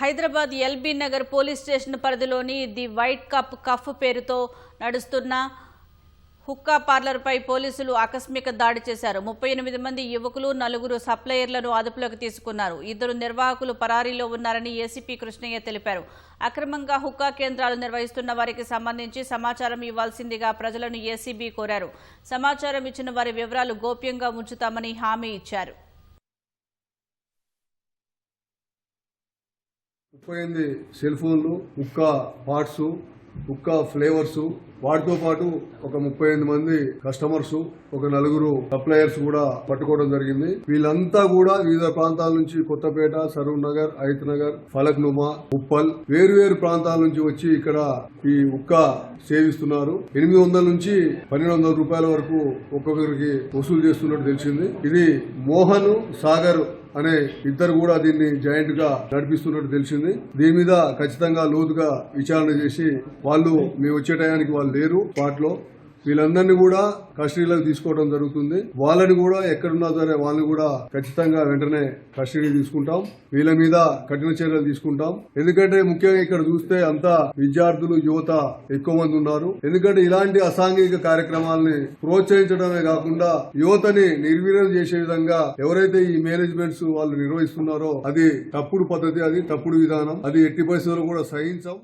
Hyderabad LB Nagar police station పరిధిలోని the white cough పేరుతో నడుస్తున్న హుక్కా పార్లర్పై పోలీసులు ఆకస్మిక దాడి చేశారు. 38 మంది యువకులు, 4 సప్లయర్లను అదుపులోకి తీసుకున్నారు. 2 నిర్వాహకులు పరారీలో ఉన్నారని ఏసీపీ కృష్ణయ్య తెలిపారు. అక్రమంగా హుక్కా కేంద్రాలు నిర్వహిస్తున్న వారికి సంబంధించి సమాచారం ఇవ్వాల్సిందిగా ప్రజలను ఏసీబీ కోరారు. సమాచారం ఇచ్చిన వారి వివరాలు గోప్యంగా ఉంచుతామని హామీ ఇచ్చారు. 38 సెల్ ఫోన్లు, హుక్కా పార్ట్స్, హుక్కా ఫ్లేవర్స్, వాటితో పాటు ఒక 38 మంది కస్టమర్స్, ఒక 4 సప్లయర్స్ కూడా పట్టుకోవడం జరిగింది. వీళ్ళంతా కూడా వివిధ ప్రాంతాల నుంచి కొత్తపేట, సరూర్ నగర్, హైత్ నగర్, ఫలక్ నుమా, ఉప్పల్ వేరు ప్రాంతాల నుంచి వచ్చి ఇక్కడ ఈ హుక్కా సేవిస్తున్నారు. 800 నుంచి 1200 రూపాయల వరకు ఒక్కొక్కరికి వసూలు చేస్తున్నట్టు తెలిసింది. ఇది మోహన్, సాగర్ అనే ఇద్దరు కూడా దీన్ని జాయింట్ గా నడిపిస్తున్నట్టు తెలిసింది. దీని మీద ఖచ్చితంగా లోతుగా విచారణ చేసి వాళ్ళు మేము వచ్చే టయానికి వాళ్ళు లేరు స్పాట్లో, వీళ్ళందరినీ కూడా కస్టడీలోకి తీసుకోవడం జరుగుతుంది. వాళ్ళని కూడా ఎక్కడున్నా సరే వాళ్ళని కూడా ఖచ్చితంగా వెంటనే కస్టడీ తీసుకుంటాం. వీళ్ళ మీద కఠిన చర్యలు తీసుకుంటాం. ఎందుకంటే ముఖ్యంగా ఇక్కడ చూస్తే అంతా విద్యార్థులు, యువత ఎక్కువ మంది ఉన్నారు. ఎందుకంటే ఇలాంటి అసాంఘిక కార్యక్రమాలని ప్రోత్సహించడమే కాకుండా యువతని నిర్వీర్యం చేసే విధంగా ఎవరైతే ఈ మేనేజ్మెంట్స్ వాళ్ళు నిర్వహిస్తున్నారో అది తప్పుడు పద్ధతి, అది తప్పుడు విధానం, అది ఎట్టి పరిస్థితుల్లో కూడా సహించం.